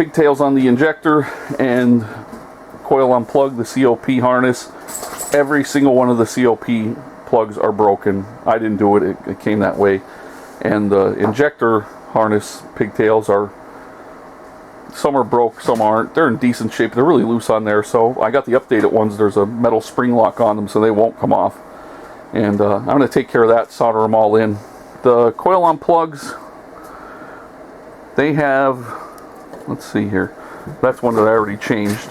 pigtails on the injector and coil unplug, the COP harness. Every single one of the COP plugs are broken. I didn't do it, it came that way. And the injector harness pigtails are, some are broke, some aren't. They're in decent shape. They're really loose on there, so I got the updated ones. There's a metal spring lock on them so they won't come off. And I'm going to take care of that, solder them all in. The coil on plugs, they have, let's see here, that's one that I already changed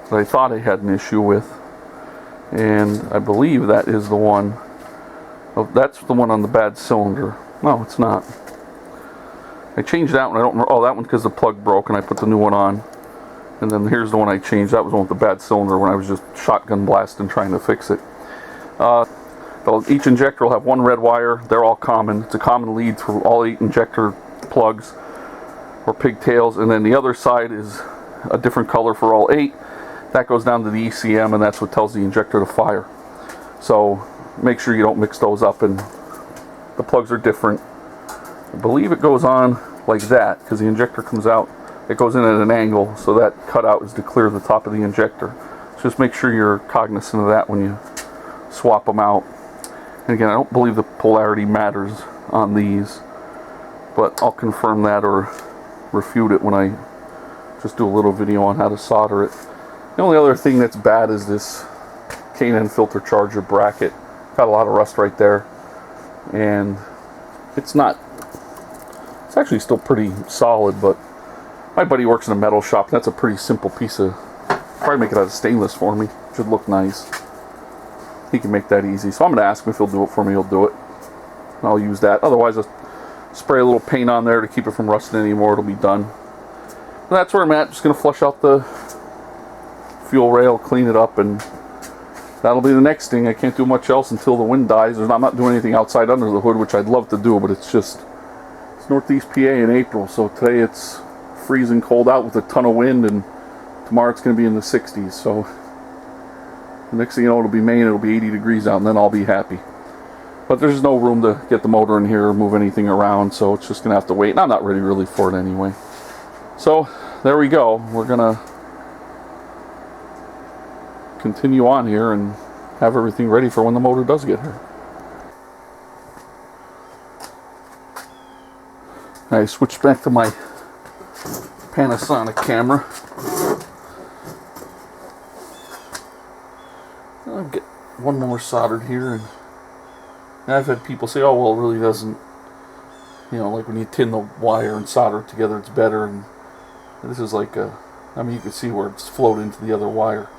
that I thought I had an issue with. And I believe that is the one, that's the one on the bad cylinder. No, it's not. I changed that one. I don't know. Oh, that one because the plug broke and I put the new one on. And then here's the one I changed. That was the one with the bad cylinder when I was just shotgun blasting trying to fix it. Each injector will have one red wire. They're all common. It's a common lead through all 8 injector plugs or pigtails. And then the other side is a different color for all 8. That goes down to the ECM, and that's what tells the injector to fire. So make sure you don't mix those up, and the plugs are different. I believe it goes on like that because the injector comes out, it goes in at an angle, so that cutout is to clear the top of the injector. So just make sure you're cognizant of that when you swap them out. And again, I don't believe the polarity matters on these, but I'll confirm that or refute it when I just do a little video on how to solder it. The only other thing that's bad is this K&N filter charger bracket. Got a lot of rust right there, and it's actually still pretty solid, but my buddy works in a metal shop. That's a pretty simple piece of, probably make it out of stainless for me. Should look nice. He can make that easy. So I'm going to ask him if he'll do it for me. He'll do it. And I'll use that. Otherwise, I'll spray a little paint on there to keep it from rusting anymore. It'll be done. And that's where I'm at. Just going to flush out the fuel rail, clean it up, and that'll be the next thing. I can't do much else until the wind dies. I'm not doing anything outside under the hood, which I'd love to do, but it's Northeast PA in April, so today it's freezing cold out with a ton of wind, and tomorrow it's going to be in the 60s, so the next thing you know, it'll be May and it'll be 80 degrees out, and then I'll be happy. But there's no room to get the motor in here or move anything around, so it's just going to have to wait, and I'm not ready really for it anyway. So there we go. We're going to continue on here and have everything ready for when the motor does get here. I switched back to my Panasonic camera. I'll get one more soldered here, and I've had people say, oh well, it really doesn't, you know, like when you tin the wire and solder it together it's better, and this is like a, I mean, you can see where it's flowed into the other wire.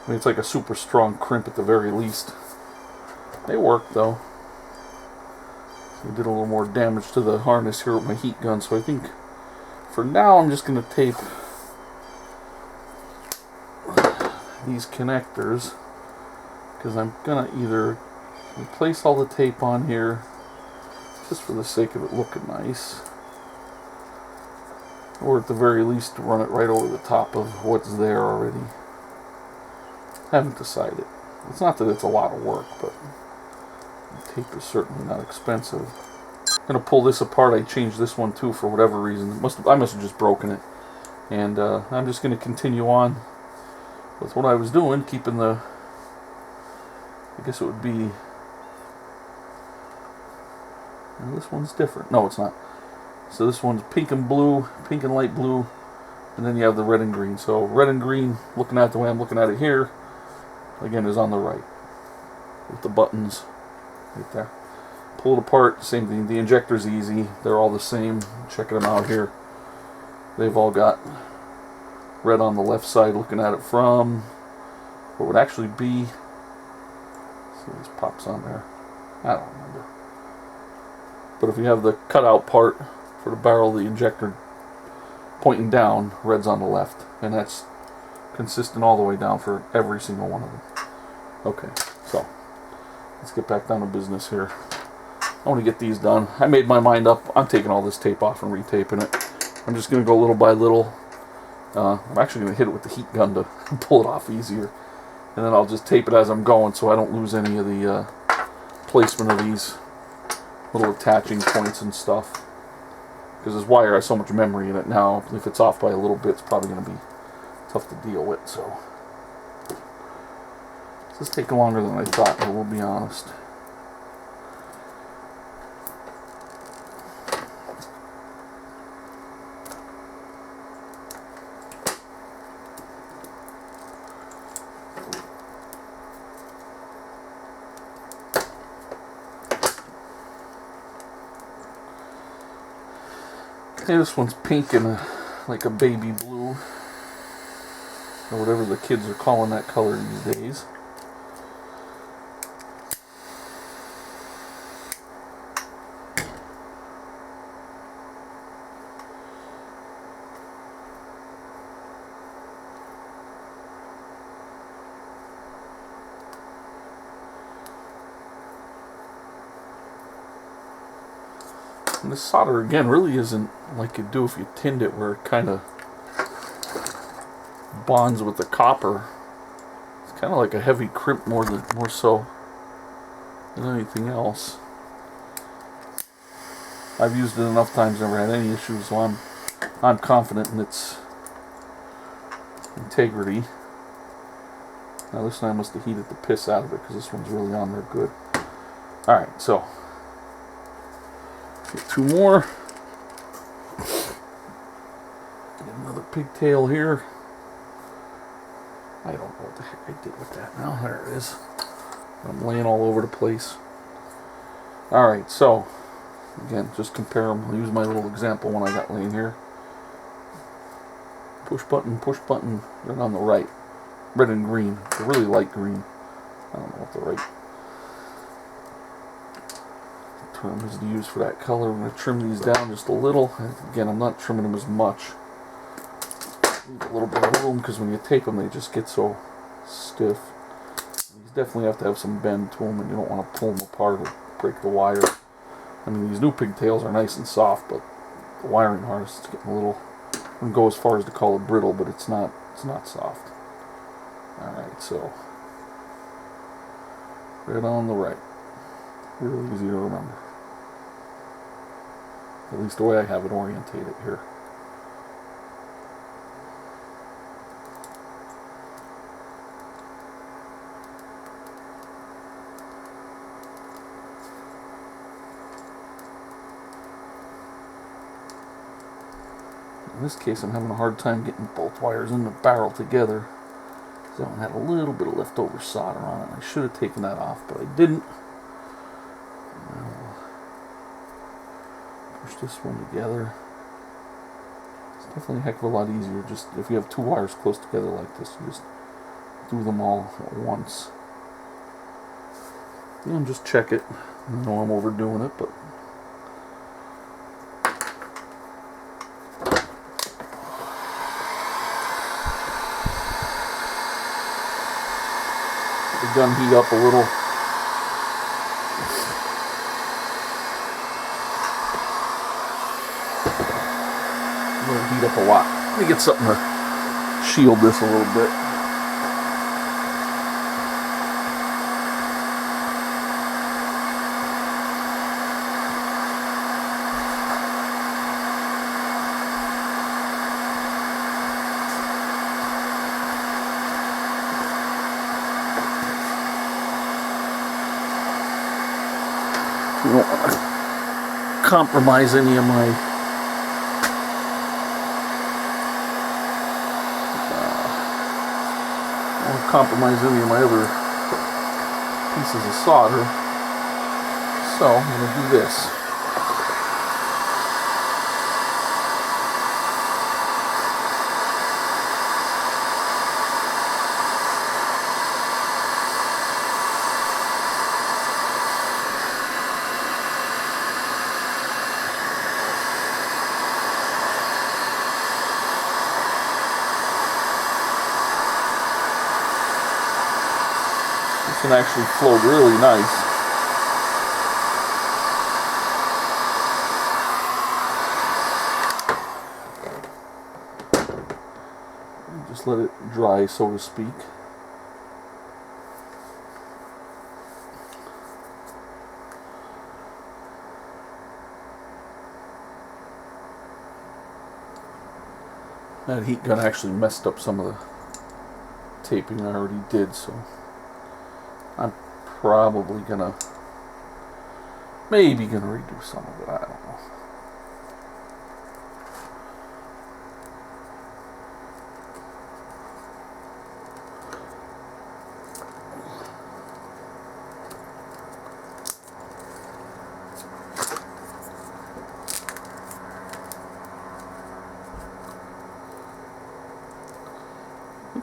I mean, it's like a super strong crimp at the very least. They work though. I did a little more damage to the harness here with my heat gun, so I think for now I'm just going to tape these connectors, because I'm going to either replace all the tape on here just for the sake of it looking nice, or at the very least run it right over the top of what's there already. Haven't decided. It's not that it's a lot of work, but tape is certainly not expensive. I'm going to pull this apart. I changed this one too for whatever reason. I must have just broken it. And I'm just going to continue on with what I was doing, keeping the, I guess it would be, and this one's different. No, it's not. So this one's pink and blue, pink and light blue, and then you have the red and green. So red and green, looking at the way I'm looking at it here, again, is on the right with the buttons right there. Pull it apart, same thing. The injector's easy. They're all the same. Checking them out here. They've all got red on the left side, looking at it from what would actually be, see, this pops on there. I don't remember. But if you have the cutout part for the barrel of the injector pointing down, red's on the left. And that's consistent all the way down for every single one of them. Okay, so let's get back down to business here. I want to get these done. I made my mind up. I'm taking all this tape off and retaping it. I'm just going to go little by little. I'm actually going to hit it with the heat gun to pull it off easier. And then I'll just tape it as I'm going so I don't lose any of the placement of these little attaching points and stuff. because this wire has so much memory in it now. If it's off by a little bit, it's probably going to be tough to deal with. So this is taking longer than I thought, but we'll be honest. Okay, this one's pink and like a baby blue, or whatever the kids are calling that color these days. And this solder, again, really isn't like you'd do if you tinned it, where it kind of bonds with the copper. It's kind of like a heavy crimp more so than anything else. I've used it enough times, never had any issues, so I'm confident in its integrity. Now this one I must have heated the piss out of it, because this one's really on there good. Alright, so get two more. Get another pigtail here. I don't know what the heck I did with that now. There it is. I'm laying all over the place. Alright, so again, just compare them. I'll use my little example one I got laying here. Push button, right on the right. Red and green. It's a really light green. I don't know what the right term is to use for that color. I'm going to trim these down just a little. Again, I'm not trimming them as much. Leave a little bit of room, because when you tape them, they just get so stiff. These definitely have to have some bend to them, and you don't want to pull them apart or break the wire. I mean, these new pigtails are nice and soft, but the wiring harness is getting a little, I wouldn't go as far as to call it brittle, but it's not soft. Alright, so right on the right. Really easy to remember. At least the way I have it orientated here. In this case, I'm having a hard time getting both wires in the barrel together. That one had a little bit of leftover solder on it. I should have taken that off, but I didn't. Push this one together. It's definitely a heck of a lot easier just if you have two wires close together like this. You just do them all at once. And just check it. I know I'm overdoing it, but the gun heat up a little. Heat up a lot. Let me get something to shield this a little bit. You don't want to compromise any of my other pieces of solder, so I'm going to do this. Can actually flow really nice. Just let it dry, so to speak. That heat gun actually messed up some of the taping I already did, so I'm probably maybe gonna redo some of it, I don't know.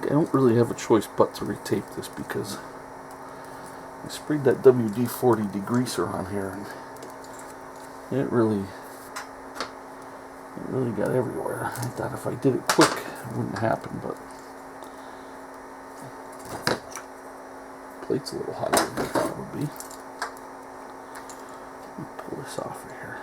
I don't really have a choice but to retape this because I sprayed that WD-40 degreaser on here and it really got everywhere. I thought if I did it quick it wouldn't happen, but the plate's a little hotter than I thought it would be. Let me pull this off right here.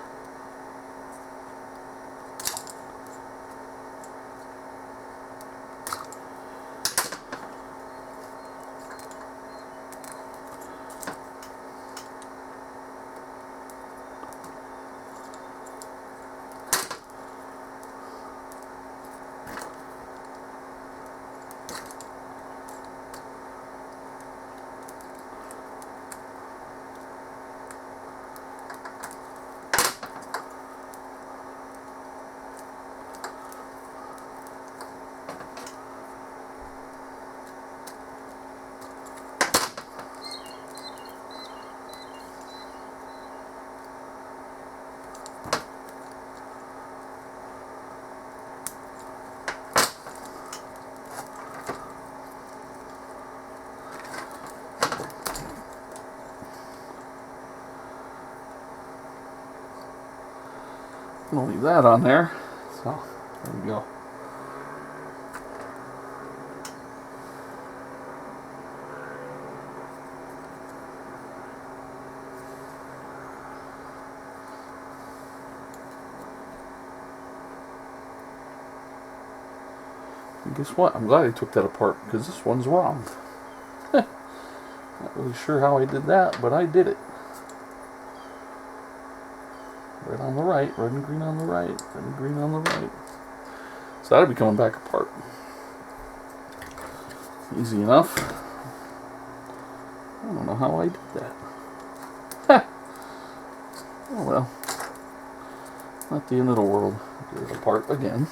I'm gonna leave that on there. So there we go. And guess what? I'm glad I took that apart because this one's wrong. Not really sure how I did that, but I did it. Red on the right, red and green on the right, red and green on the right. So that'll be coming back apart. Easy enough. I don't know how I did that. Ha! Oh well. Not the end of the world. Get it apart again.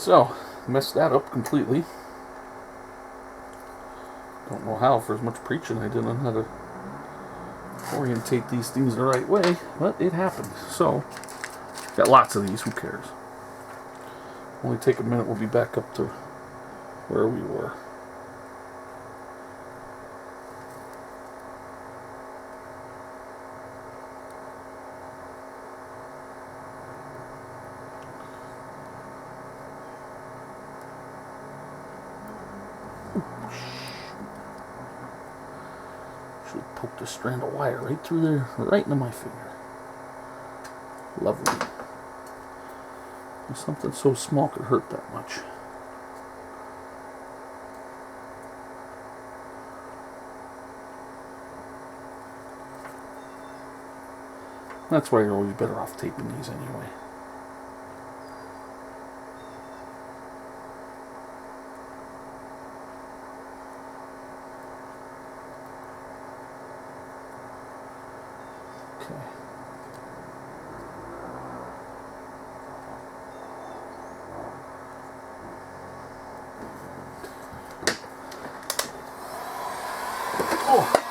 So, messed that up completely. Don't know how, for as much preaching I did on how to orientate these things the right way, but it happened. So, got lots of these, who cares? Only take a minute, we'll be back up to where we were. Actually poked a strand of wire right through there, right into my finger. Lovely. Something so small could hurt that much. That's why you're always better off taping these anyway. Okay. Oh.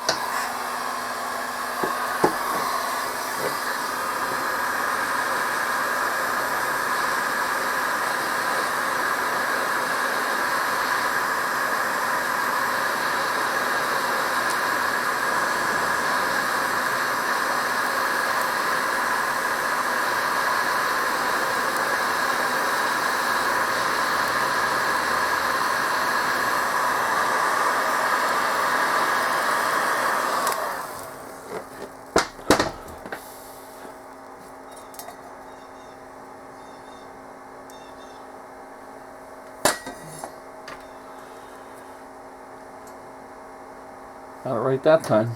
Got it right that time.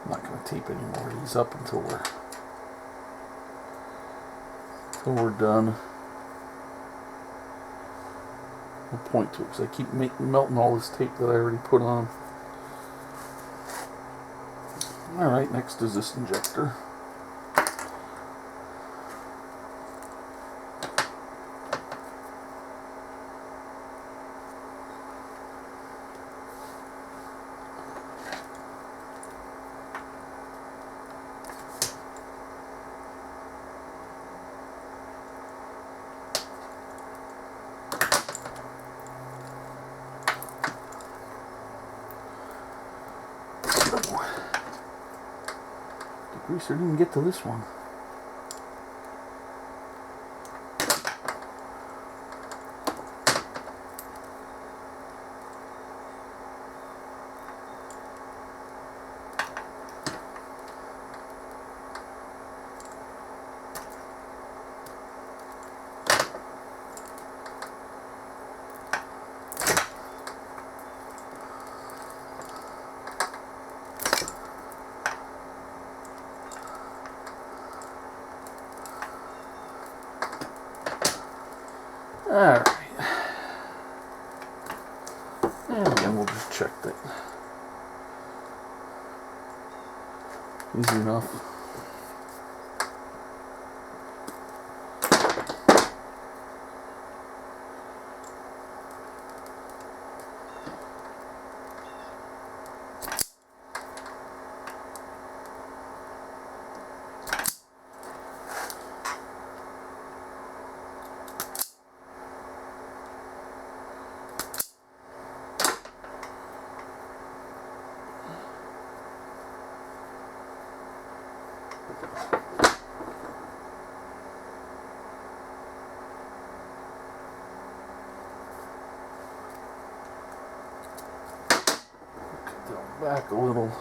I'm not going to tape any more of these up until we're done. No point to it because I keep melting all this tape that I already put on. Alright, next is this injector. The greaser didn't get to this one. Alright. And again, we'll just check that. Easy enough. Back a little.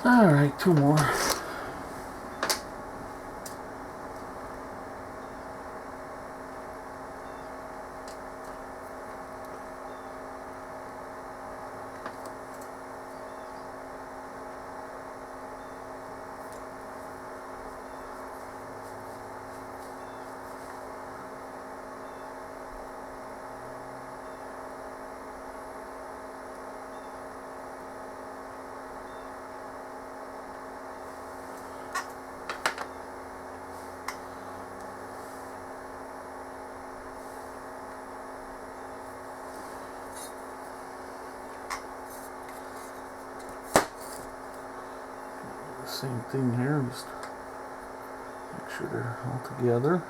Alright, two more. Same thing here, just make sure they're all together.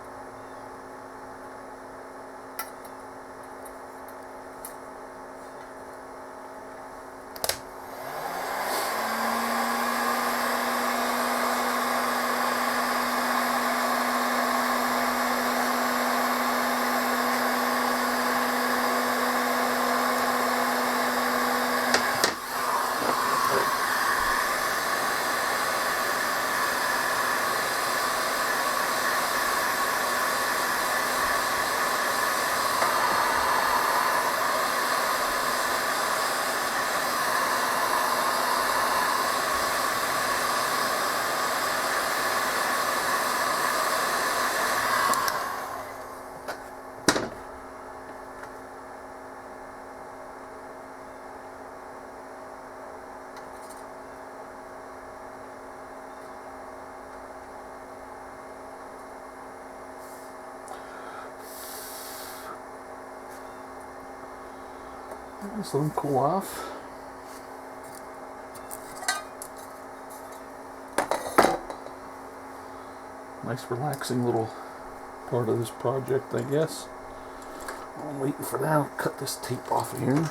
Just let them cool off. Nice relaxing little part of this project, I guess. While I'm waiting for that, I'll cut this tape off of here.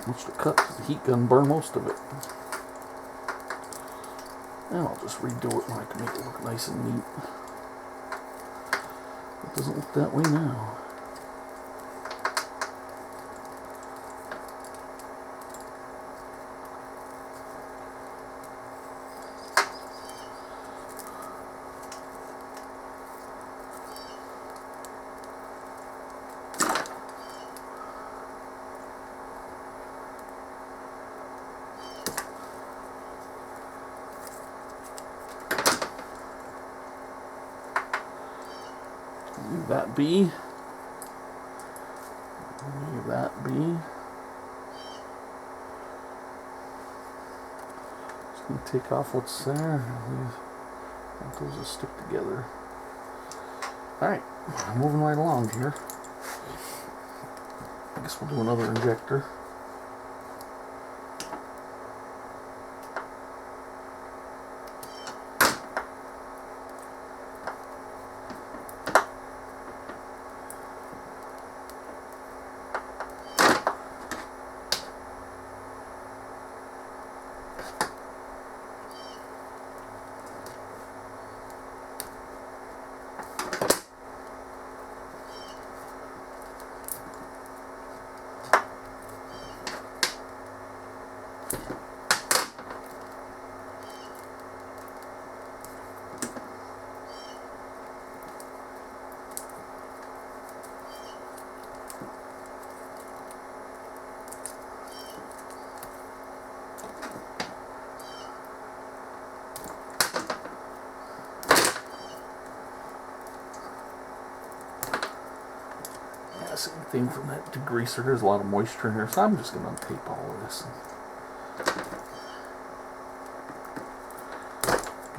Much to cut, the heat gun burned most of it. And I'll just redo it when I can make it look nice and neat. It doesn't look that way now. Leave that be. Leave that be. Just going to take off what's there. Let those just stick together. Alright, moving right along here. I guess we'll do another injector. Same thing from that degreaser. There's a lot of moisture in here, so I'm just going to untape all of this.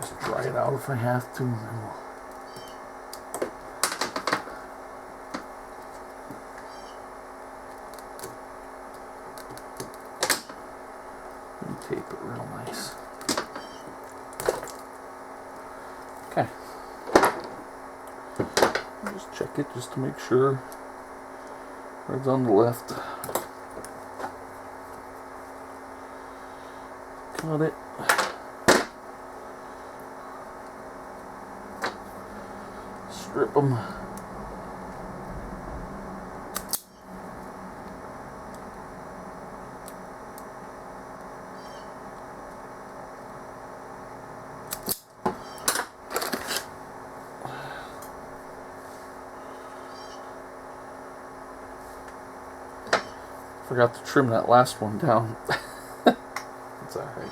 Just dry it out if I have to. And tape it real nice. Okay. Just check it just to make sure. It's on the left. Cut it. Strip them. forgot to trim that last one down. It's alright.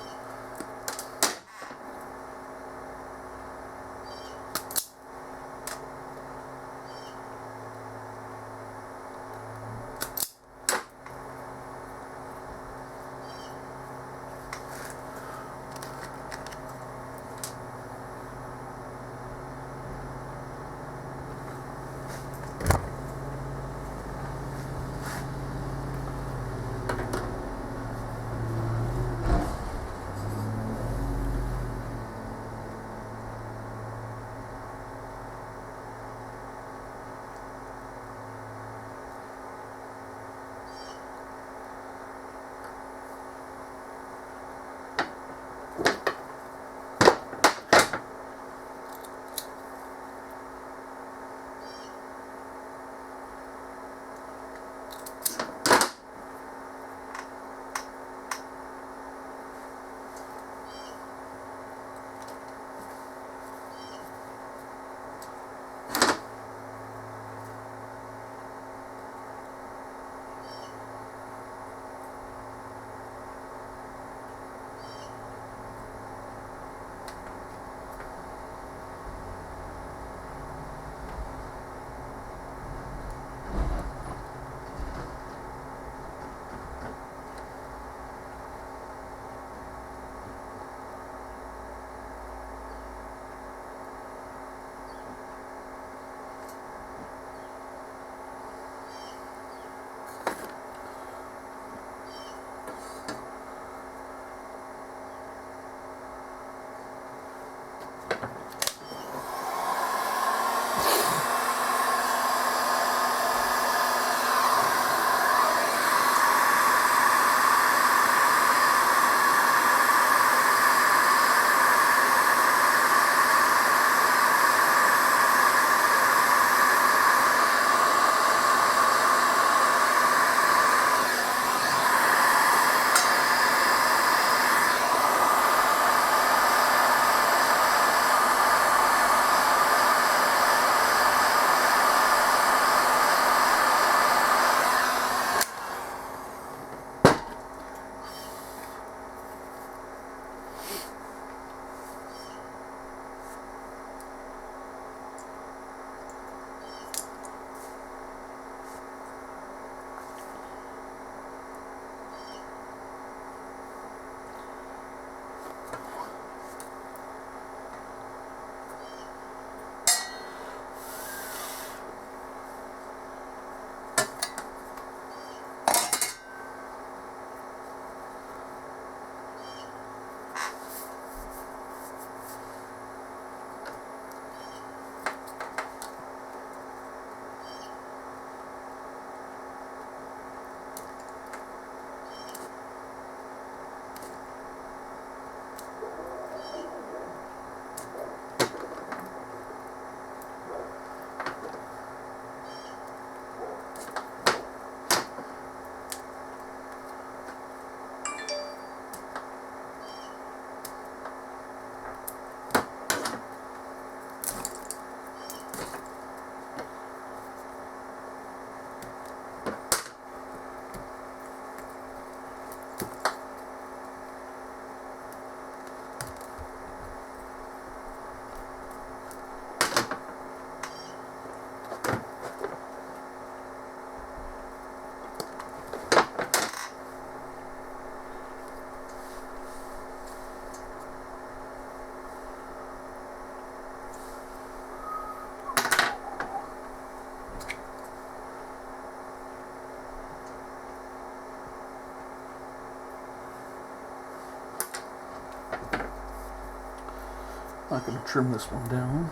I'm not going to trim this one down.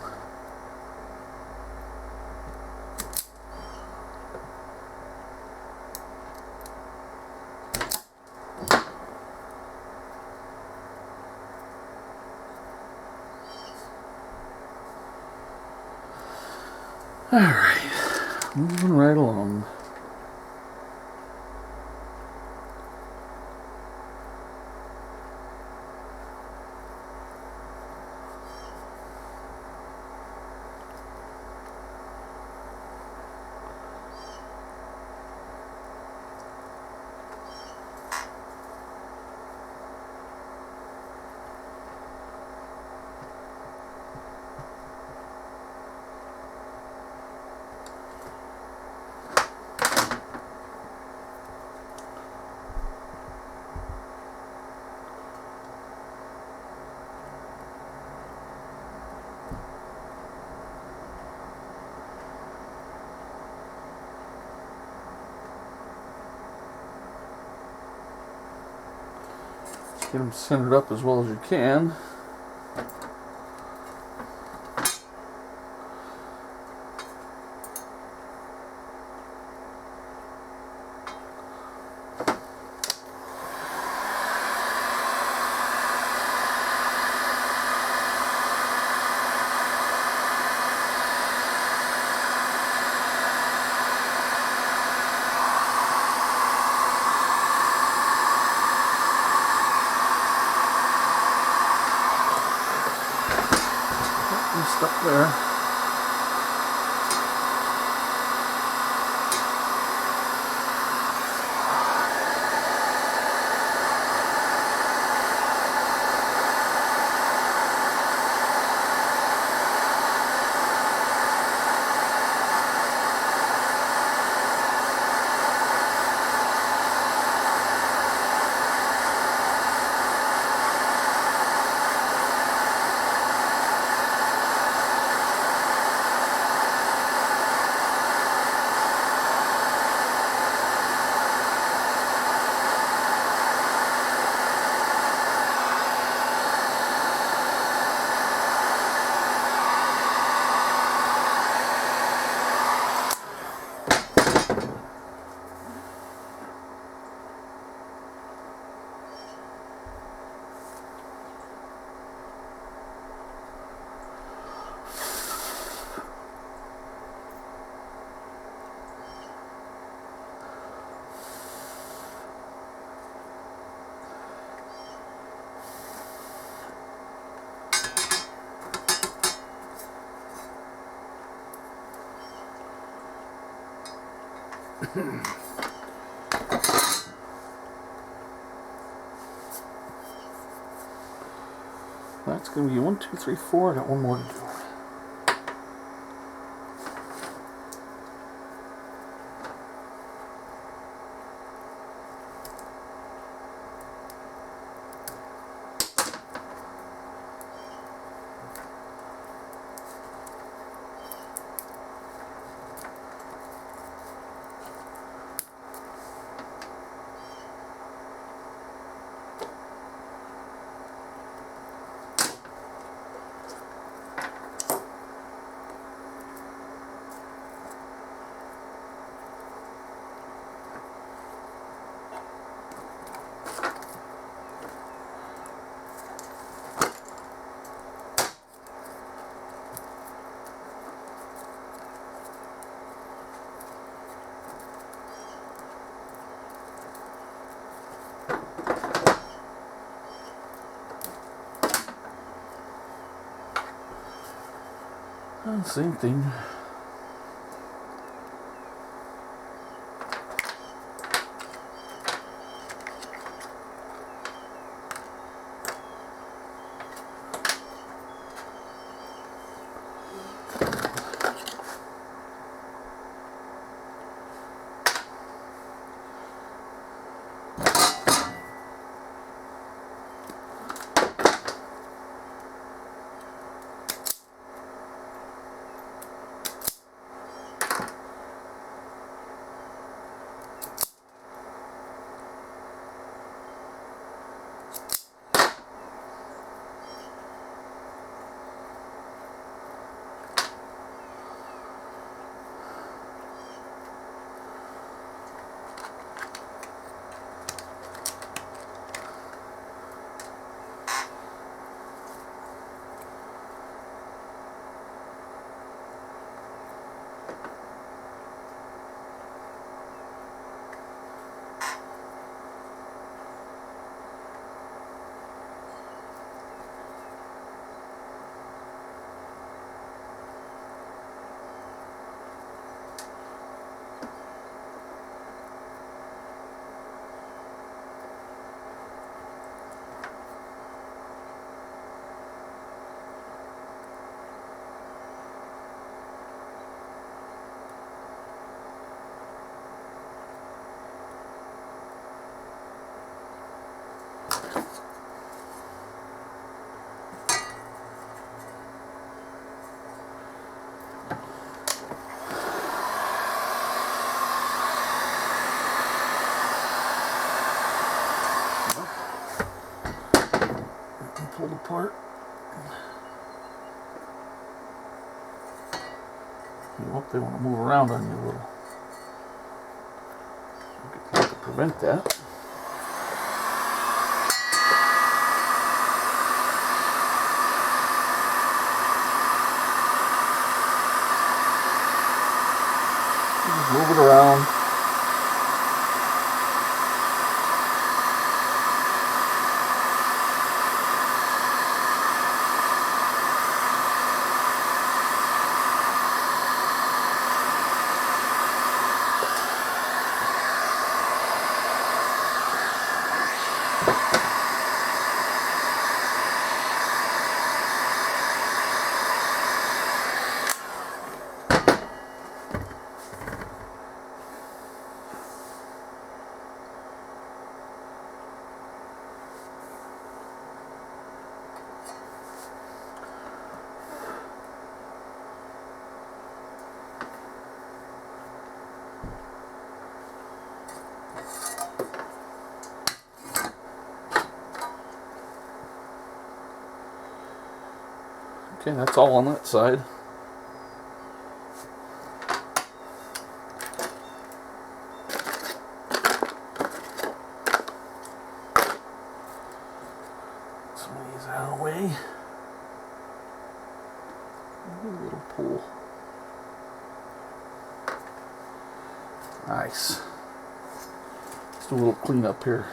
Alright, moving right along. Get them centered up as well as you can. Stuck there. That's going to be 1, 2, 3, 4. I got one more to do. Same thing. You hope they want to move around on you a little. To prevent that. Move it around. Okay, that's all on that side. Some of these out of the way. A little pool. Nice. Just a little cleanup here.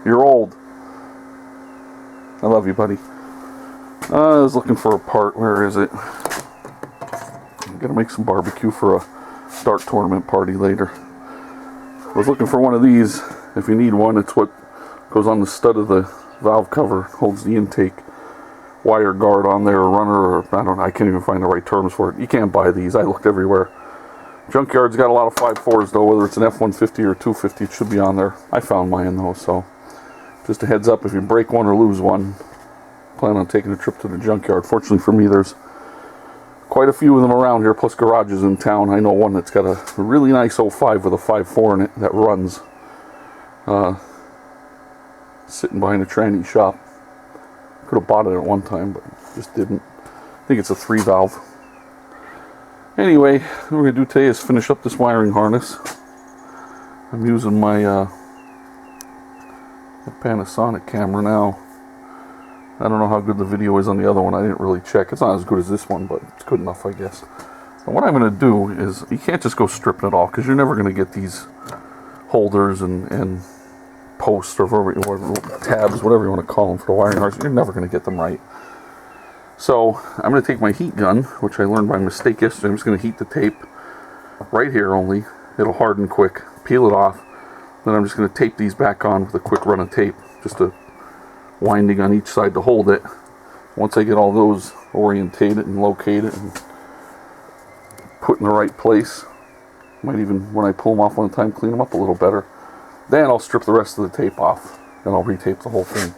You're old. I love you, buddy. I was looking for a part. Where is it? I'm gonna make some barbecue for a dart tournament party later. I was looking for one of these. If you need one, it's what goes on the stud of the valve cover. Holds the intake wire guard on there, or runner, or I don't know. I can't even find the right terms for it. You can't buy these. I looked everywhere. Junkyard's got a lot of 5.4s though. Whether it's an F-150 or 250, it should be on there. I found mine though, so just a heads up, if you break one or lose one, plan on taking a trip to the junkyard. Fortunately for me, there's quite a few of them around here, plus garages in town. I know one that's got a really nice 05 with a 5.4 in it that runs. Sitting behind a tranny shop. Could have bought it at one time, but just didn't. I think it's a 3 valve. Anyway, what we're going to do today is finish up this wiring harness. I'm using my Panasonic camera now. I don't know how good the video is on the other one. I didn't really check. It's not as good as this one, but it's good enough, I guess. And what I'm going to do is, you can't just go stripping it all, because you're never going to get these holders and posts or whatever, tabs, whatever you want to call them for the wiring harness. You're never going to get them right. So I'm going to take my heat gun, which I learned by mistake yesterday. I'm just going to heat the tape right here only. It'll harden quick. Peel it off. Then I'm just going to tape these back on with a quick run of tape. Just a winding on each side to hold it. Once I get all those orientated and located and put in the right place, might even, when I pull them off one time, clean them up a little better. Then I'll strip the rest of the tape off and I'll retape the whole thing.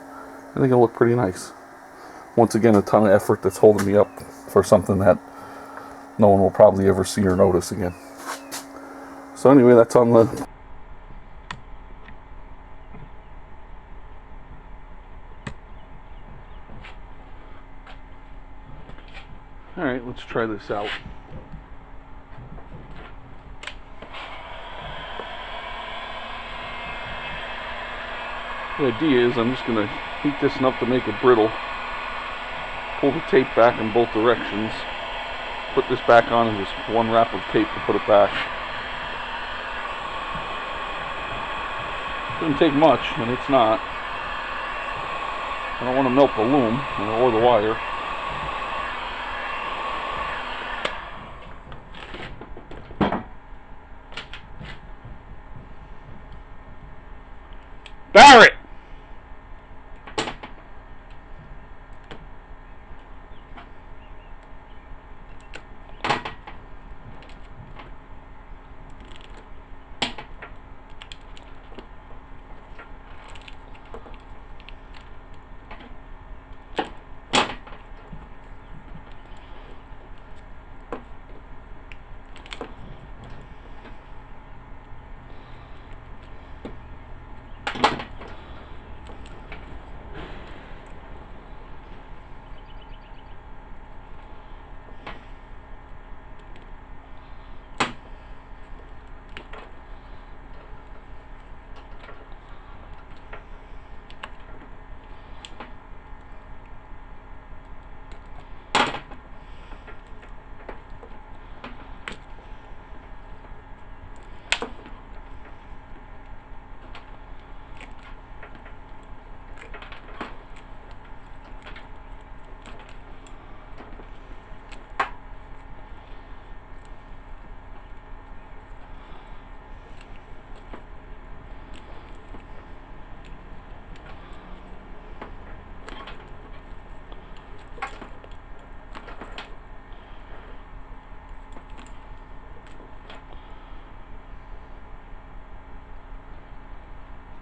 I think it'll look pretty nice. Once again, a ton of effort that's holding me up for something that no one will probably ever see or notice again. So anyway, that's on the... Alright, let's try this out. The idea is I'm just going to heat this enough to make it brittle. Pull the tape back in both directions. Put this back on and just one wrap of tape to put it back. Doesn't take much, and it's not. I don't want to melt the loom or the wire. Barrett!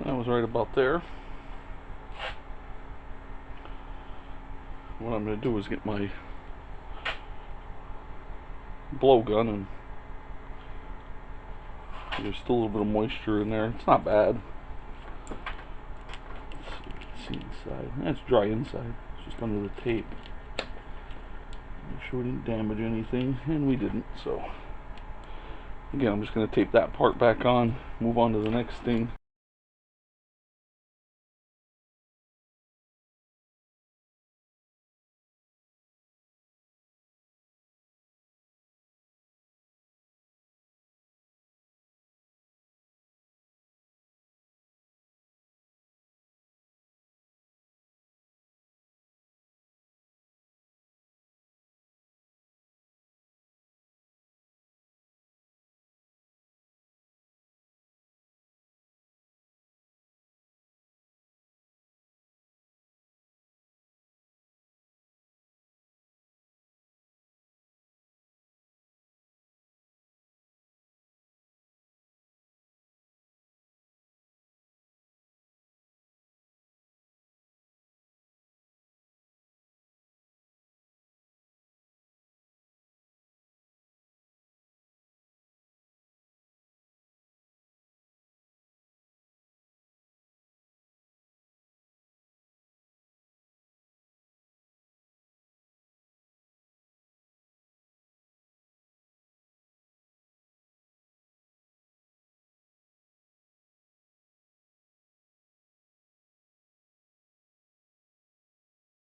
I was right about there. What I'm going to do is get my blowgun, and there's still a little bit of moisture in there. It's not bad. Let's see inside. That's dry inside. It's just under the tape. Make sure we didn't damage anything, and we didn't. So again, I'm just going to tape that part back on, move on to the next thing.